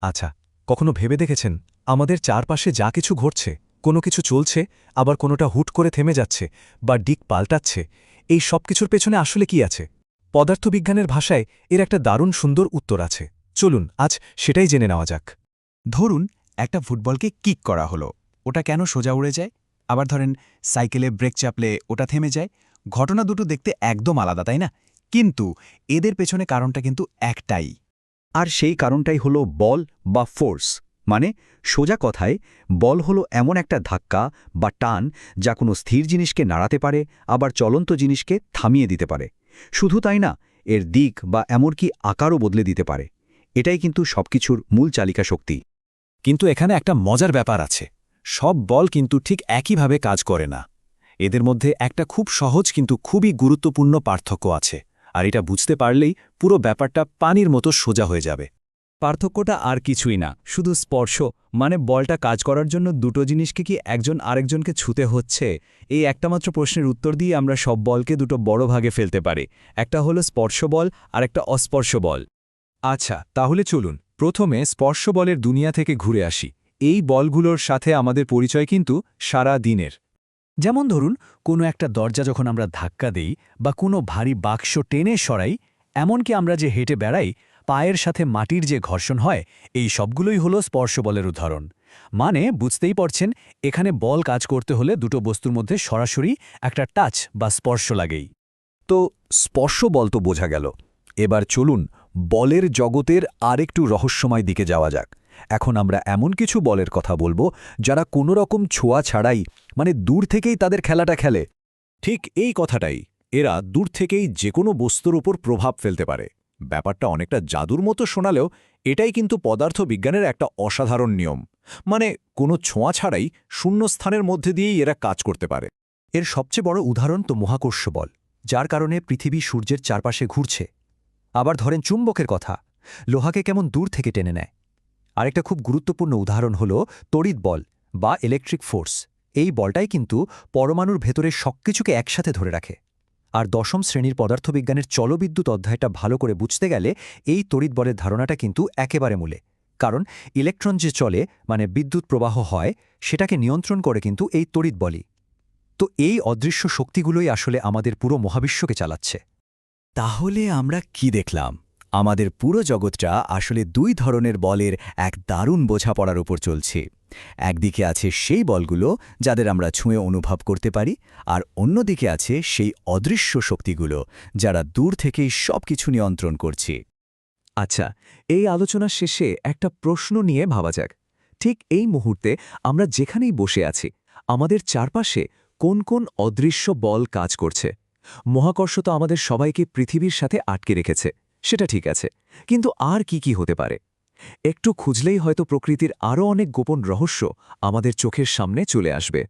আচ্ছা, কখনো ভেবে দেখেছেন আমাদের চারপাশে যা কিছু ঘটছে, কোনো কিছু চলছে, আবার কোনোটা হুট করে থেমে যাচ্ছে বা দিক পাল্টাচ্ছে, এই সব কিছুর পেছনে আসলে কি আছে? পদার্থবিজ্ঞানের ভাষায় এর একটা দারুণ সুন্দর উত্তর আছে। চলুন আজ সেটাই জেনে নেওয়া যাক। ধরুন একটা ফুটবলকে কিক করা হলো, ওটা কেন সোজা উড়ে যায়? আবার ধরেন সাইকেলে ব্রেক চাপলে ওটা থেমে যায়। ঘটনা দুটো দেখতে একদম আলাদা, তাই না? কিন্তু এদের পেছনে কারণটা কিন্তু একটাই। আর সেই কারণটাই হলো বল বা ফোর্স। মানে সোজা কথায় বল হলো এমন একটা ধাক্কা বা টান যা কোনো স্থির জিনিসকে নাড়াতে পারে, আবার চলন্ত জিনিসকে থামিয়ে দিতে পারে। শুধু তাই না, এর দিক বা এমনকি আকারও বদলে দিতে পারে। এটাই কিন্তু সবকিছুর মূল চালিকা শক্তি। কিন্তু এখানে একটা মজার ব্যাপার আছে। সব বল কিন্তু ঠিক একইভাবে কাজ করে না। এদের মধ্যে একটা খুব সহজ কিন্তু খুবই গুরুত্বপূর্ণ পার্থক্য আছে, আর এটা বুঝতে পারলেই পুরো ব্যাপারটা পানির মতো সোজা হয়ে যাবে। পার্থক্যটা আর কিছুই না, শুধু স্পর্শ। মানে বলটা কাজ করার জন্য দুটো জিনিসকে কি একজন আরেকজনকে ছুতে হচ্ছে? এই একটামাত্র প্রশ্নের উত্তর দিয়ে আমরা সব বলকে দুটো বড় ভাগে ফেলতে পারি। একটা হলো স্পর্শ বল আর একটা অস্পর্শ বল। আচ্ছা, তাহলে চলুন প্রথমে স্পর্শ বলের দুনিয়া থেকে ঘুরে আসি। এই বলগুলোর সাথে আমাদের পরিচয় কিন্তু সারা দিনের। যেমন ধরুন, কোনো একটা দরজা যখন আমরা ধাক্কা দেই বা কোনো ভারী বাক্স টেনে সরাই, এমনকি আমরা যে হেঁটে বেড়াই, পায়ের সাথে মাটির যে ঘর্ষণ হয়, এই সবগুলোই হলো স্পর্শ বলের উদাহরণ। মানে বুঝতেই পারছেন, এখানে বল কাজ করতে হলে দুটো বস্তুর মধ্যে সরাসরি একটা টাচ বা স্পর্শ লাগেই। তো স্পর্শ বল তো বোঝা গেল। এবার চলুন বলের জগতের আরেকটু রহস্যময় দিকে যাওয়া যাক। এখন আমরা এমন কিছু বলের কথা বলবো যারা কোনো রকম ছোঁয়া ছাড়াই, মানে দূর থেকেই তাদের খেলাটা খেলে। ঠিক এই কথাটাই, এরা দূর থেকেই যে কোনো বস্তুর উপর প্রভাব ফেলতে পারে। ব্যাপারটা অনেকটা জাদুর মতো শোনালেও এটাই কিন্তু পদার্থবিজ্ঞানের একটা অসাধারণ নিয়ম। মানে কোনো ছোঁয়া ছাড়াই শূন্যস্থানের মধ্যে দিয়েই এরা কাজ করতে পারে। এর সবচেয়ে বড় উদাহরণ তো মহাকর্ষ বল, যার কারণে পৃথিবী সূর্যের চারপাশে ঘুরছে। আবার ধরেন চুম্বকের কথা, লোহাকে কেমন দূর থেকে টেনে নেয়। আরেকটা খুব গুরুত্বপূর্ণ উদাহরণ হল তড়িৎ বল বা ইলেকট্রিক ফোর্স। এই বলটাই কিন্তু পরমাণুর ভেতরে সবকিছুকে একসাথে ধরে রাখে। আর দশম শ্রেণীর পদার্থবিজ্ঞানের জলবিদ্যুৎ অধ্যায়টা ভালো করে বুঝতে গেলে এই তড়িৎ বলের ধারণাটা কিন্তু একেবারে মূলে। কারণ ইলেকট্রন যে চলে, মানে বিদ্যুৎ প্রবাহ হয়, সেটাকে নিয়ন্ত্রণ করে কিন্তু এই তড়িৎ বলই। তো এই অদৃশ্য শক্তিগুলোই আসলে আমাদের পুরো মহাবিশ্বকে চালাচ্ছে। তাহলে আমরা কি দেখলাম? আমাদের পুরো জগৎটা আসলে দুই ধরনের বলের এক দারুণ বোঝাপড়ার উপর চলছে। একদিকে আছে সেই বলগুলো যাদের আমরা ছুঁয়ে অনুভব করতে পারি, আর অন্যদিকে আছে সেই অদৃশ্য শক্তিগুলো যারা দূর থেকেই সবকিছু নিয়ন্ত্রণ করছে। আচ্ছা, এই আলোচনার শেষে একটা প্রশ্ন নিয়ে ভাবা যাক। ঠিক এই মুহূর্তে আমরা যেখানেই বসে আছি, আমাদের চারপাশে কোন কোন অদৃশ্য বল কাজ করছে? মহাকর্ষ তো আমাদের সবাইকে পৃথিবীর সাথে আটকে রেখেছে, সেটা ঠিক আছে, কিন্তু আর কি কি হতে পারে? একটু খুঁজলেই হয়তো প্রকৃতির আরও অনেক গোপন রহস্য আমাদের চোখের সামনে চলে আসবে।